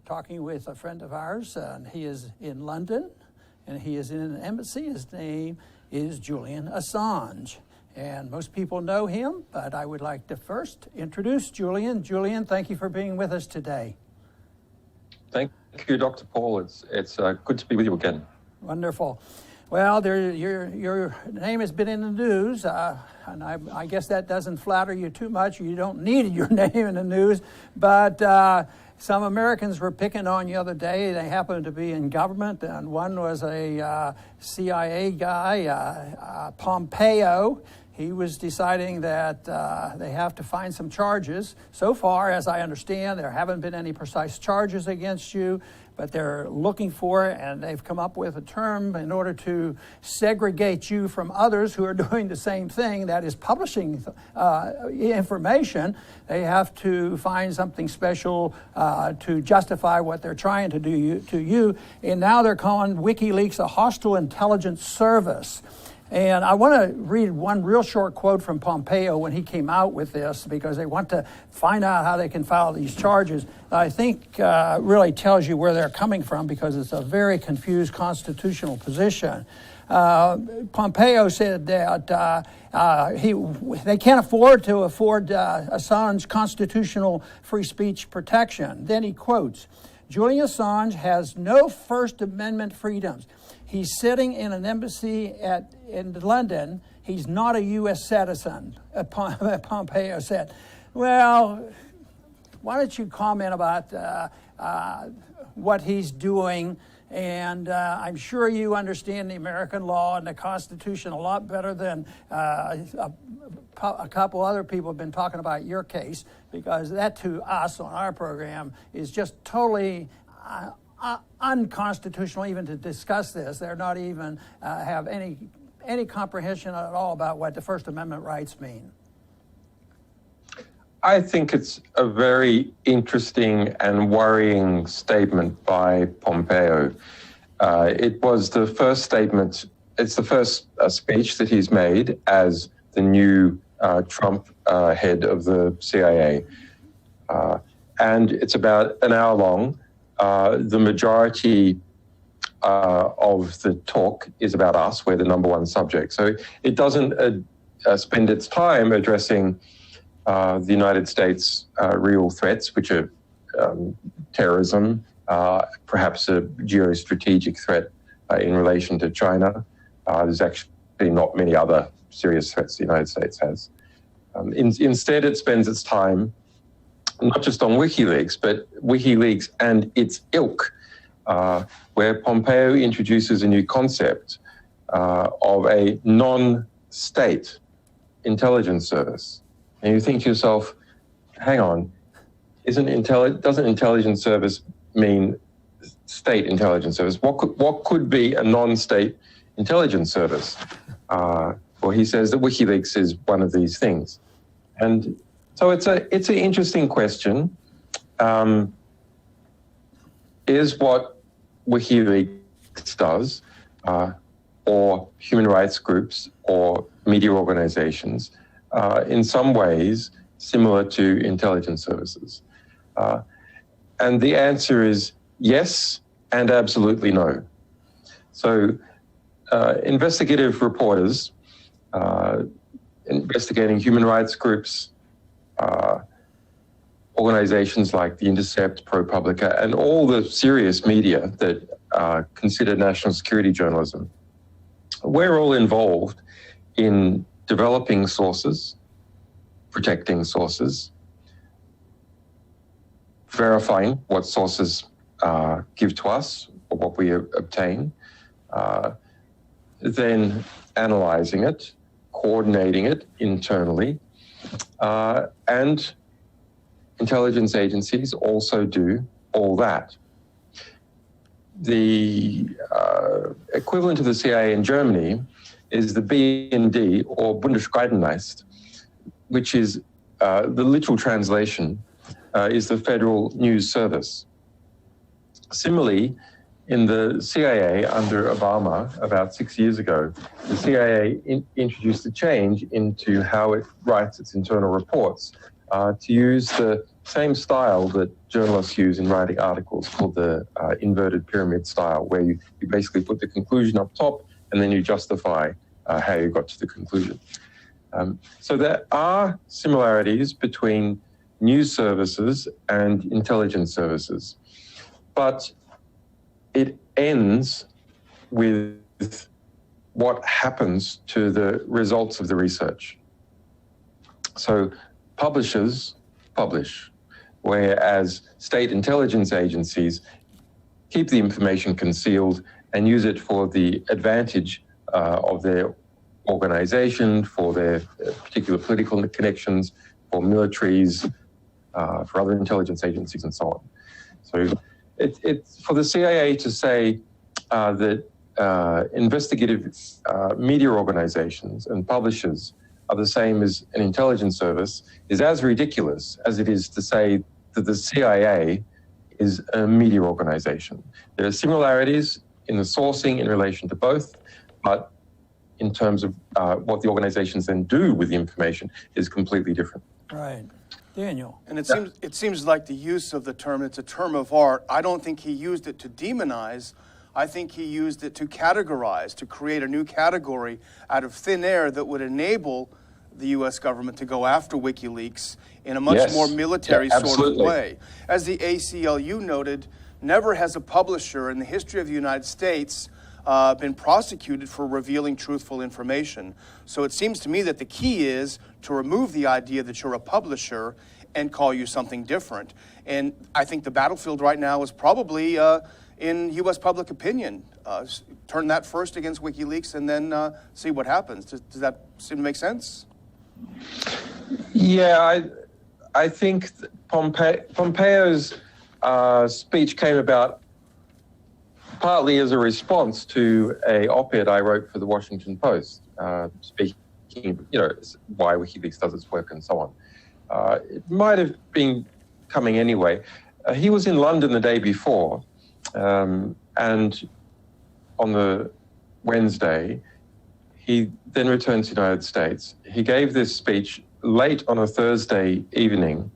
talking with a friend of ours, and he is in London, and he is in an embassy. His name is Julian Assange, and most people know him, but I would like to first introduce Julian. Julian, thank you for being with us today. Thank you, Dr. Paul. It's good to be with you again. Wonderful. Well, your name has been in the news, and I guess that doesn't flatter you too much. You don't need your name in the news, but some Americans were picking on you the other day. They happened to be in government, and one was a CIA guy, Pompeo. He was deciding that they have to find some charges. So far, as I understand, there haven't been any precise charges against you, but they're looking for it, and they've come up with a term in order to segregate you from others who are doing the same thing, that is publishing information. They have to find something special to justify what they're trying to do to you, and now they're calling WikiLeaks a hostile intelligence service. And I want to read one real short quote from Pompeo when he came out with this, because they want to find out how they can file these charges. I think really tells you where they're coming from, because it's a very confused constitutional position. Pompeo said that they can't afford Assange constitutional free speech protection. Then he quotes, Julian Assange has no First Amendment freedoms. He's sitting in an embassy in London. He's not a U.S. citizen, Pompeo said. Well, why don't you comment about what he's doing? And I'm sure you understand the American law and the Constitution a lot better than a couple other people have been talking about your case, because that to us on our program is just totally unconstitutional even to discuss this. They're not even have any comprehension at all about what the First Amendment rights mean. I think it's a very interesting and worrying statement by Pompeo. It was the first statement, it's the first speech that he's made as the new Trump head of the CIA. And it's about an hour long. The majority of the talk is about us. We're the number one subject. So it doesn't spend its time addressing the United States' real threats, which are terrorism, perhaps a geostrategic threat in relation to China. There's actually not many other serious threats the United States has. Instead, it spends its time not just on WikiLeaks, but WikiLeaks and its ilk, where Pompeo introduces a new concept of a non-state intelligence service. And you think to yourself, hang on, doesn't intelligence service mean state intelligence service? What could be a non-state intelligence service? Well, he says that WikiLeaks is one of these things. And so it's an interesting question. Is what WikiLeaks does, or human rights groups or media organizations, in some ways similar to intelligence services? And the answer is yes and absolutely no. So investigative reporters investigating human rights groups, organizations like The Intercept, ProPublica, and all the serious media that consider national security journalism, we're all involved in developing sources, protecting sources, verifying what sources give to us or what we obtain, then analyzing it, coordinating it internally, and intelligence agencies also do all that. The equivalent of the CIA in Germany is the BND, or Bundesgeheimdienst, which is the literal translation is the Federal News Service. Similarly, in the CIA under Obama about 6 years ago, the CIA introduced a change into how it writes its internal reports to use the same style that journalists use in writing articles called the inverted pyramid style, where you basically put the conclusion up top and then you justify how you got to the conclusion. So there are similarities between news services and intelligence services, but it ends with what happens to the results of the research. So publishers publish, whereas state intelligence agencies keep the information concealed and use it for the advantage of their organization, for their particular political connections, for militaries, for other intelligence agencies, and so on. So it's for the CIA to say that investigative media organizations and publishers are the same as an intelligence service is as ridiculous as it is to say that the CIA is a media organization. There are similarities in the sourcing in relation to both, but in terms of what the organizations then do with the information is completely different. Right. Daniel. And it seems like the use of the term, it's a term of art. I don't think he used it to demonize. I think he used it to categorize, to create a new category out of thin air that would enable the U.S. government to go after WikiLeaks in a much more military sort of way. As the ACLU noted, never has a publisher in the history of the United States been prosecuted for revealing truthful information. So it seems to me that the key is to remove the idea that you're a publisher and call you something different. And I think the battlefield right now is probably in U.S. public opinion. Turn that first against WikiLeaks and then see what happens. Does that seem to make sense? Yeah, I think Pompeo's speech came about partly as a response to a op-ed I wrote for the Washington Post, speaking, why WikiLeaks does its work and so on. It might have been coming anyway. He was in London the day before, and on the Wednesday, he then returned to the United States. He gave this speech late on a Thursday evening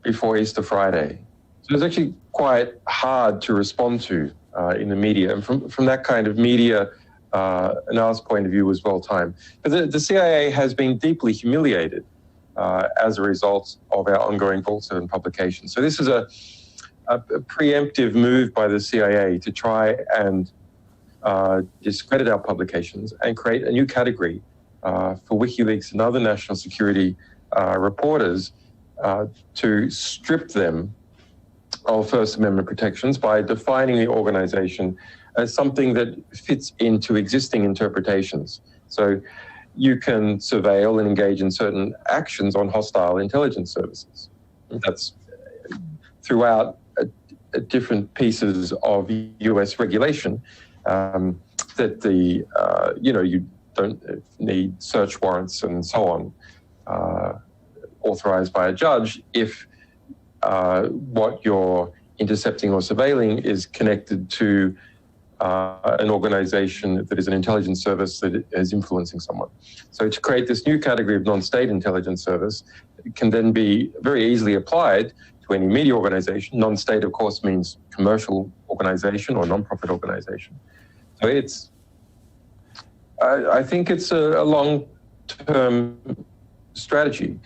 before Easter Friday. So it was actually quite hard to respond to in the media. And from that kind of media analysis point of view was well timed. But the CIA has been deeply humiliated as a result of our ongoing Vault 7 publication. So this is a preemptive move by the CIA to try and discredit our publications and create a new category for WikiLeaks and other national security reporters to strip them of First Amendment protections by defining the organization as something that fits into existing interpretations. So you can surveil and engage in certain actions on hostile intelligence services. That's throughout different pieces of US regulation that you don't need search warrants and so on authorized by a judge if what you're intercepting or surveilling is connected to an organization that is an intelligence service that is influencing someone. So to create this new category of non-state intelligence service, it can then be very easily applied to any media organization. Non-state, of course, means commercial organization or non-profit organization. So I think it's a long-term strategy.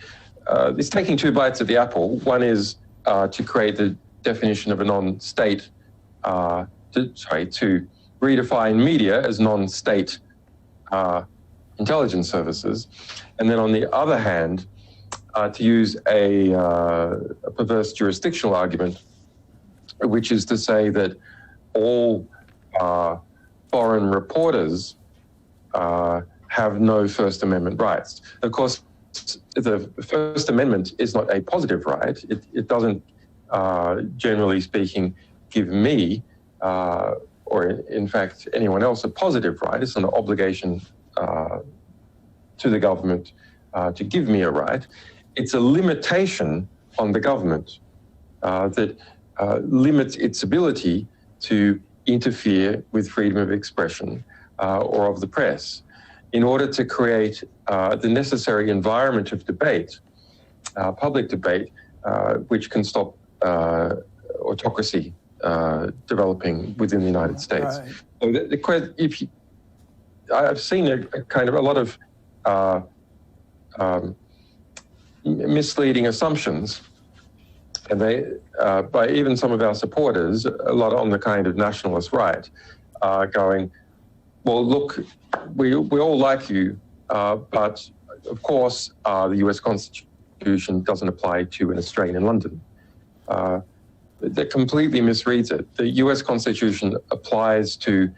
It's taking two bites at the apple. One is to create the definition of a non-state, to redefine media as non-state intelligence services. And then on the other hand, to use a perverse jurisdictional argument, which is to say that all foreign reporters have no First Amendment rights. Of course, the First Amendment is not a positive right. It doesn't, generally speaking, give me, or in fact anyone else, a positive right. It's an obligation to the government to give me a right. It's a limitation on the government that limits its ability to interfere with freedom of expression or of the press in order to create the necessary environment of debate public debate, which can stop autocracy developing within the United States. Right. So I've seen a lot of misleading assumptions, and by even some of our supporters, a lot on the kind of nationalist right, going, well, look, we all like you, but of course the US Constitution doesn't apply to an Australian in London. That completely misreads it. The US Constitution applies to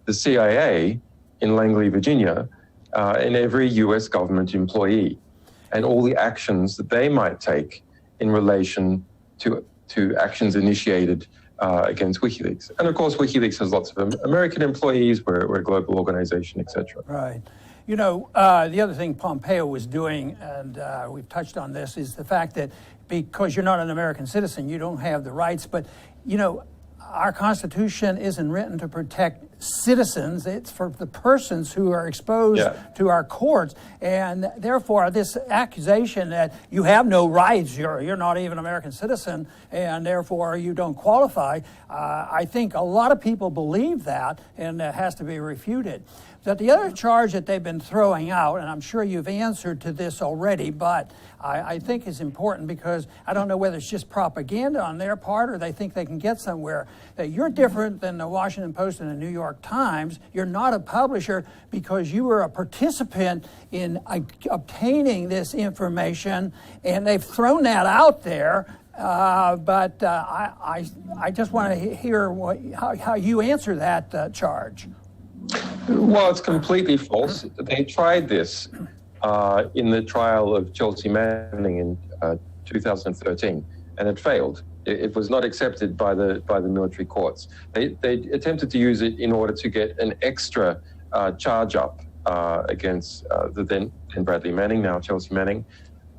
the CIA in Langley, Virginia, and every US government employee, and all the actions that they might take in relation to actions initiated against WikiLeaks. And of course, WikiLeaks has lots of American employees, we're a global organization, etc. Right. You know, the other thing Pompeo was doing, and we've touched on this, is the fact that because you're not an American citizen, you don't have the rights. But, you know, our Constitution isn't written to protect citizens. It's for the persons who are exposed to our courts. And therefore, this accusation that you have no rights, you're not even an American citizen, and therefore you don't qualify, I think a lot of people believe that, and that has to be refuted. But the other charge that they've been throwing out, and I'm sure you've answered to this already, but I think is important because I don't know whether it's just propaganda on their part or they think they can get somewhere, that you're different than the Washington Post and the New York Times. You're not a publisher because you were a participant in obtaining this information, and they've thrown that out there. But I just want to hear how you answer that charge. Well, it's completely false. They tried this in the trial of Chelsea Manning in 2013, and it failed. It was not accepted by the military courts. They attempted to use it in order to get an extra charge up against the then Bradley Manning, now Chelsea Manning,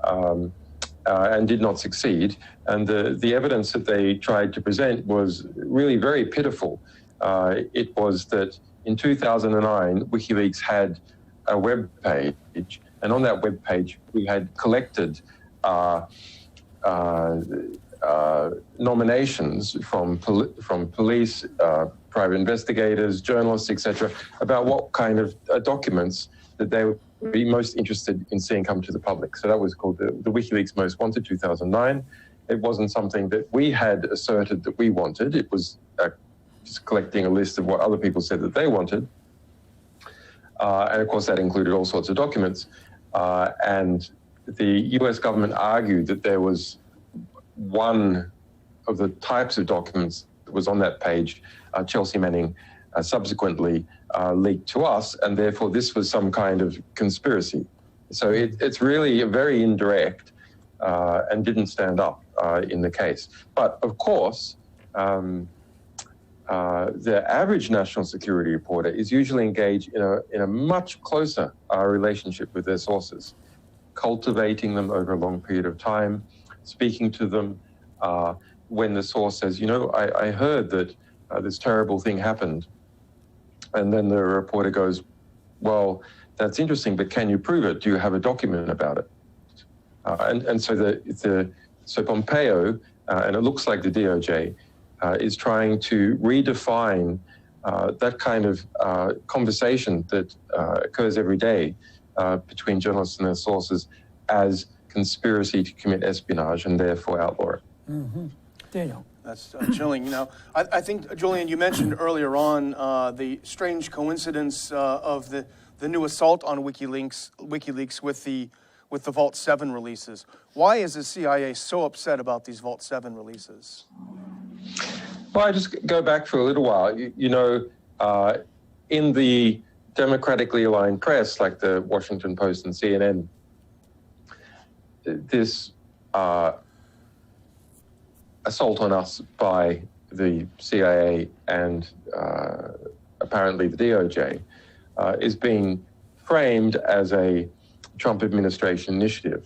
and did not succeed. And the evidence that they tried to present was really very pitiful. It was that in 2009, WikiLeaks had a web page, and on that web page, we had collected nominations from police, private investigators, journalists, etc., about what kind of documents that they would be most interested in seeing come to the public. So that was called the WikiLeaks Most Wanted 2009. It wasn't something that we had asserted that we wanted. It was just collecting a list of what other people said that they wanted. And of course, that included all sorts of documents. And the US government argued that there was one of the types of documents that was on that page, Chelsea Manning subsequently leaked to us, and therefore this was some kind of conspiracy. So it's really very indirect and didn't stand up in the case. But of course, the average national security reporter is usually engaged in a much closer relationship with their sources, cultivating them over a long period of time, speaking to them when the source says, I heard that this terrible thing happened. And then the reporter goes, well, that's interesting, but can you prove it? Do you have a document about it? And so Pompeo, and it looks like the DOJ, is trying to redefine that kind of conversation that occurs every day between journalists and their sources as conspiracy to commit espionage and therefore outlaw it. Mm-hmm. Daniel. That's chilling. I think, Julian, you mentioned earlier on the strange coincidence of the new assault on WikiLeaks with the Vault 7 releases. Why is the CIA so upset about these Vault 7 releases? Well, I just go back for a little while. In the democratically aligned press, like the Washington Post and CNN, this assault on us by the CIA and apparently the DOJ is being framed as a Trump administration initiative.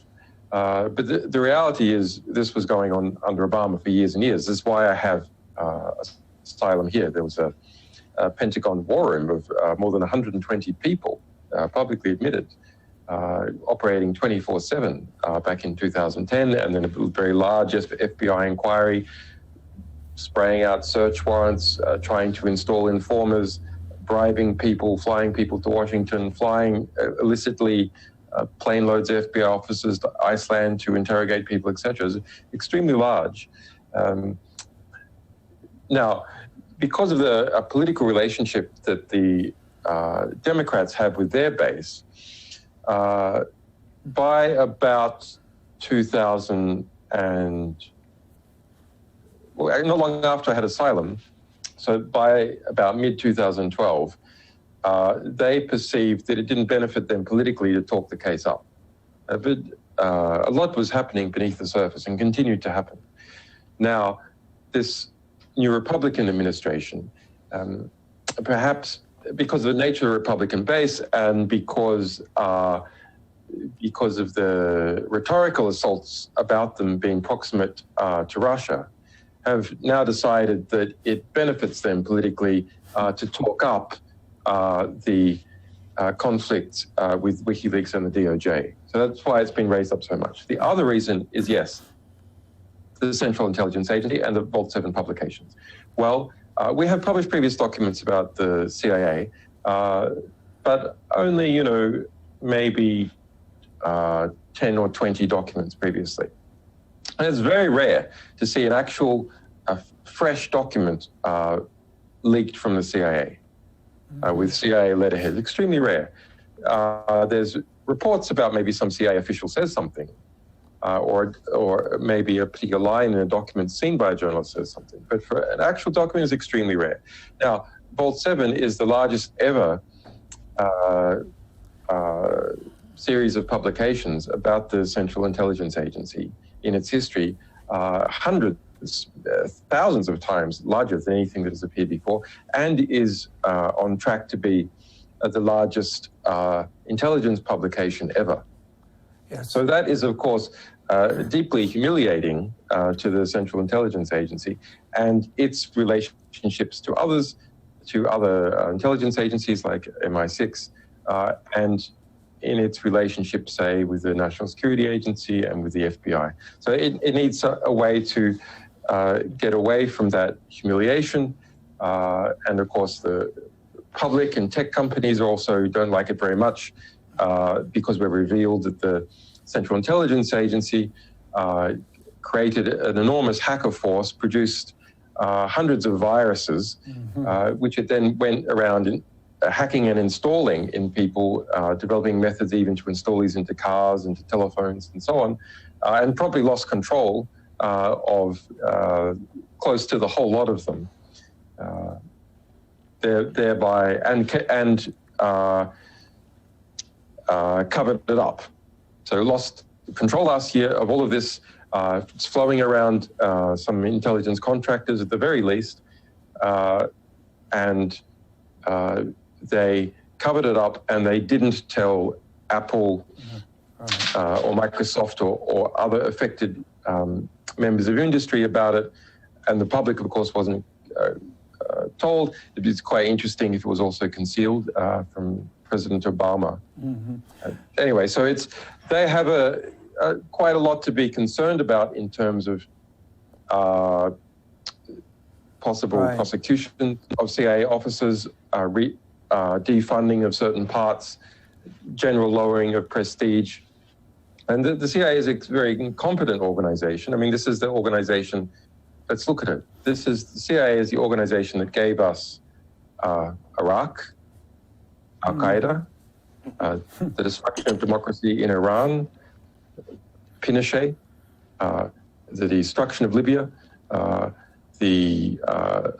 But the reality is this was going on under Obama for years and years. This is why I have asylum here. There was a Pentagon war room of more than 120 people publicly admitted operating 24/7 back in 2010, and then a very large FBI inquiry, spraying out search warrants, trying to install informers, bribing people, flying people to Washington, flying illicitly plane loads of FBI officers to Iceland to interrogate people, etc. It's extremely large. Now, because of the political relationship that the Democrats have with their base, by about 2000 and, well, not long after I had asylum, so by about mid-2012, they perceived that it didn't benefit them politically to talk the case up. But a lot was happening beneath the surface and continued to happen. Now, this new Republican administration, perhaps because of the nature of the Republican base and because of the rhetorical assaults about them being proximate to Russia, have now decided that it benefits them politically to talk up the conflict with WikiLeaks and the DOJ. So that's why it's been raised up so much. The other reason is, yes, the Central Intelligence Agency and the Vault 7 publications. Well, we have published previous documents about the CIA, but only, maybe 10 or 20 documents previously. And it's very rare to see an actual fresh document leaked from the CIA with CIA letterhead. Extremely rare. There's reports about maybe some CIA official says something, or maybe a particular line in a document seen by a journalist says something. But for an actual document is extremely rare. Now, Vault 7 is the largest ever series of publications about the Central Intelligence Agency in its history, hundreds, thousands of times larger than anything that has appeared before, and is on track to be the largest intelligence publication ever. Yes. So that is, of course, deeply humiliating to the Central Intelligence Agency and its relationships to others, to other intelligence agencies like MI6, and in its relationship, say, with the National Security Agency and with the FBI. So it needs a way to get away from that humiliation. And of course, the public and tech companies also don't like it very much because we've revealed that the Central Intelligence Agency created an enormous hacker force, produced hundreds of viruses, which it then went around hacking and installing in people, developing methods even to install these into cars, into telephones, and so on, and probably lost control of close to the whole lot of them, thereby and covered it up. So lost control last year of all of this. It's flowing around some intelligence contractors at the very least, and they covered it up, and they didn't tell Apple or Microsoft or other affected members of industry about it, and the public, of course, wasn't told. It'd be quite interesting if it was also concealed from President Obama. Anyway, so they have quite a lot to be concerned about in terms of possible prosecution of CIA officers, defunding of certain parts, general lowering of prestige. And the CIA is a very incompetent organization. I mean, this is the organization, let's look at it. The CIA is the organization that gave us Iraq, Al-Qaeda, the destruction of democracy in Iran, Pinochet, the destruction of Libya, the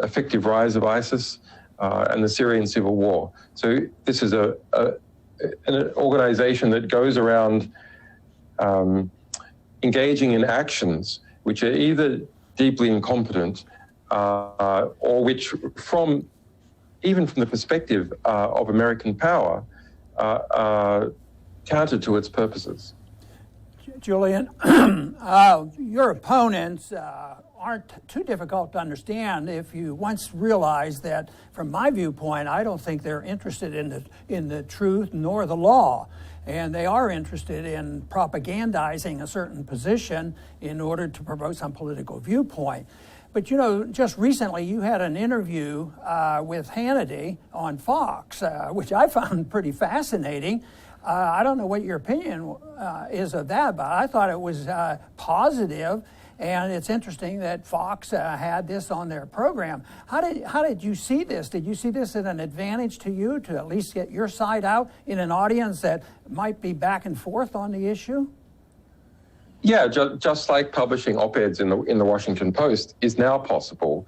effective rise of ISIS, and the Syrian civil war. So this is an organization that goes around engaging in actions which are either deeply incompetent or which, even from the perspective of American power, are counter to its purposes. Julian, your opponents aren't too difficult to understand if you once realize that, from my viewpoint, I don't think they're interested in the truth nor the law. And they are interested in propagandizing a certain position in order to promote some political viewpoint. But just recently you had an interview with Hannity on Fox, which I found pretty fascinating. I don't know what your opinion is of that, but I thought it was positive, and it's interesting that Fox had this on their program. How did you see this? Did you see this as an advantage to you to at least get your side out in an audience that might be back and forth on the issue? Yeah, just like publishing op-eds in the Washington Post is now possible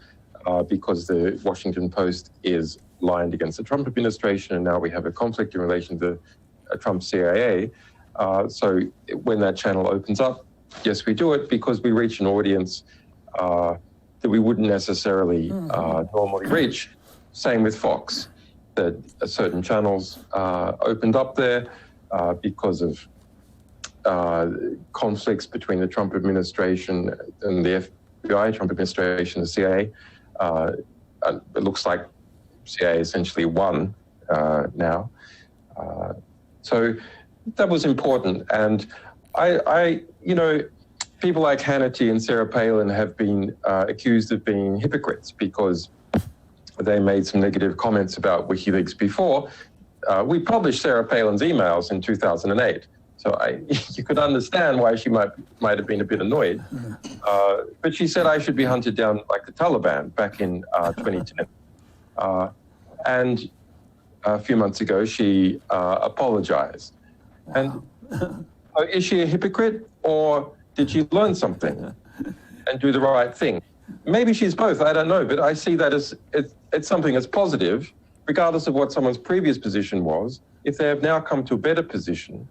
because the Washington Post is lined against the Trump administration, and now we have a conflict in relation to Trump's CIA. So when that channel opens up, yes, we do it because we reach an audience that we wouldn't necessarily normally reach. Same with Fox, that certain channels opened up there because of conflicts between the Trump administration and the FBI, Trump administration, the CIA. It looks like CIA essentially won now. So that was important. And people like Hannity and Sarah Palin have been accused of being hypocrites because they made some negative comments about WikiLeaks before. We published Sarah Palin's emails in 2008. So you could understand why she might have been a bit annoyed. But she said I should be hunted down like the Taliban back in 2010. And a few months ago, she apologized. Wow. And is she a hypocrite, or did she learn something and do the right thing? Maybe she's both, I don't know, but I see that as it's something that's positive, regardless of what someone's previous position was. If they have now come to a better position,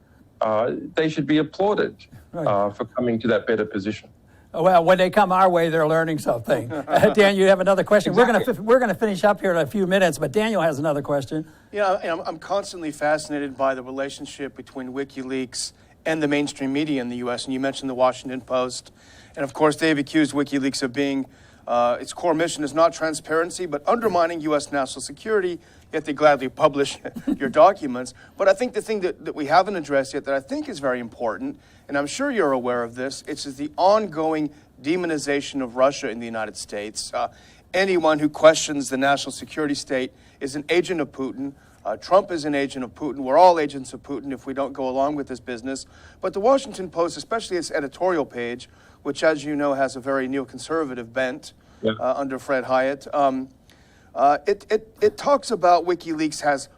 they should be applauded for coming to that better position. Well, when they come our way, they're learning something. Dan, you have another question. Exactly. We're going to finish up here in a few minutes, but Daniel has another question. I'm constantly fascinated by the relationship between WikiLeaks and the mainstream media in the U.S., and you mentioned the Washington Post. And of course, they've accused WikiLeaks of being, its core mission is not transparency, but undermining U.S. national security, yet they gladly publish your documents. But I think the thing that we haven't addressed yet that I think is very important, and I'm sure you're aware of this, it's the ongoing demonization of Russia in the United States. Anyone who questions the national security state is an agent of Putin. Trump is an agent of Putin. We're all agents of Putin if we don't go along with this business. But the Washington Post, especially its editorial page, which, as you know, has a very neoconservative bent under Fred Hyatt, it talks about WikiLeaks has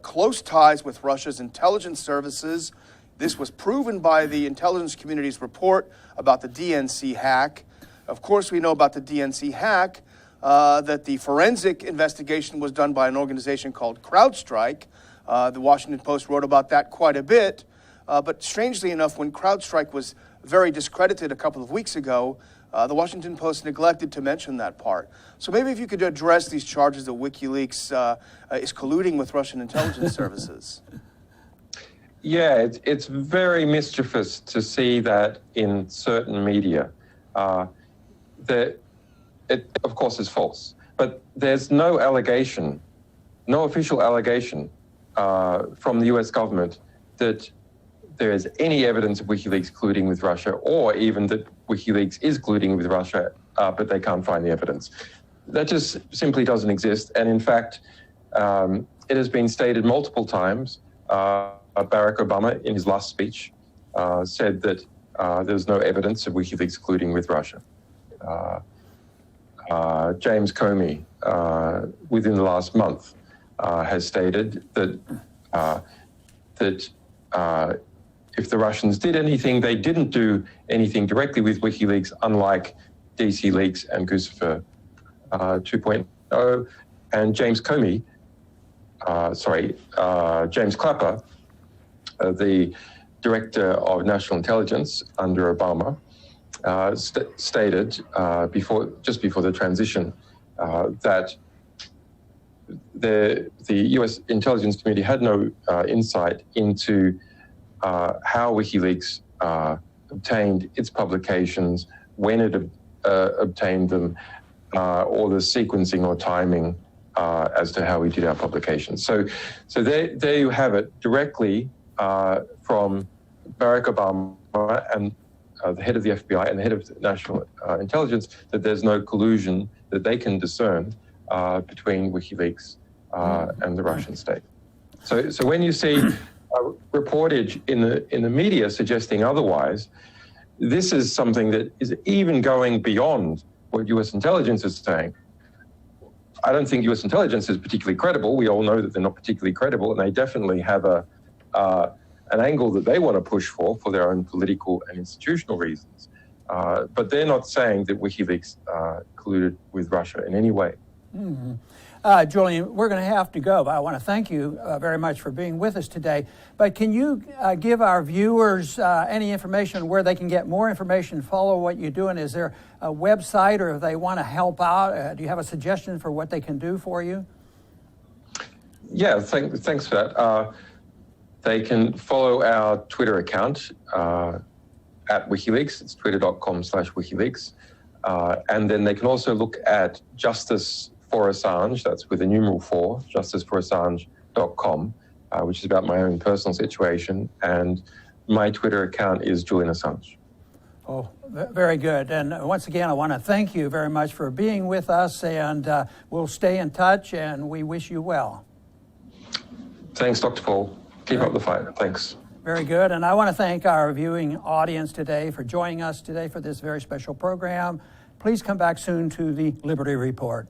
close ties with Russia's intelligence services. This was proven by the intelligence community's report about the DNC hack. Of course, we know about the DNC hack, that the forensic investigation was done by an organization called CrowdStrike. The Washington Post wrote about that quite a bit. But strangely enough, when CrowdStrike was very discredited a couple of weeks ago, the Washington Post neglected to mention that part. So maybe if you could address these charges that WikiLeaks is colluding with Russian intelligence services. Yeah, it's very mischievous to see that in certain media. It, of course, is false. But there's no allegation, no official allegation from the US government that there is any evidence of WikiLeaks colluding with Russia, or even that WikiLeaks is colluding with Russia, but they can't find the evidence. That just simply doesn't exist. And in fact, it has been stated multiple times. Barack Obama, in his last speech, said that there's no evidence of WikiLeaks colluding with Russia. James Comey, within the last month, has stated that if the Russians did anything, they didn't do anything directly with WikiLeaks, unlike DC Leaks and Guccifer 2.0. And James Comey, James Clapper, the Director of National Intelligence under Obama, stated just before the transition that the U.S. intelligence community had no insight into how WikiLeaks obtained its publications, when it obtained them, or the sequencing or timing as to how we did our publications. So there you have it, directly from Barack Obama and the head of the FBI and the head of national intelligence, that there's no collusion that they can discern between WikiLeaks and the Russian state. So when you see reportage in the media suggesting otherwise, this is something that is even going beyond what U.S. intelligence is saying. I don't think U.S. intelligence is particularly credible. We all know that they're not particularly credible, and they definitely have an angle that they want to push for their own political and institutional reasons. But they're not saying that WikiLeaks colluded with Russia in any way. Mm-hmm. Julian, we're going to have to go, but I want to thank you very much for being with us today. But can you give our viewers any information where they can get more information, follow what you're doing? Is there a website, or if they want to help out, do you have a suggestion for what they can do for you? Yeah, thanks for that. They can follow our Twitter account at WikiLeaks. It's twitter.com/WikiLeaks. And then they can also look at Justice for Assange, that's with a numeral 4, justiceforassange.com, which is about my own personal situation. And my Twitter account is Julian Assange. Oh, very good. And once again, I want to thank you very much for being with us, and we'll stay in touch, and we wish you well. Thanks, Dr. Paul. Keep up the fight. Thanks. Very good. And I want to thank our viewing audience today for joining us today for this very special program. Please come back soon to the Liberty Report.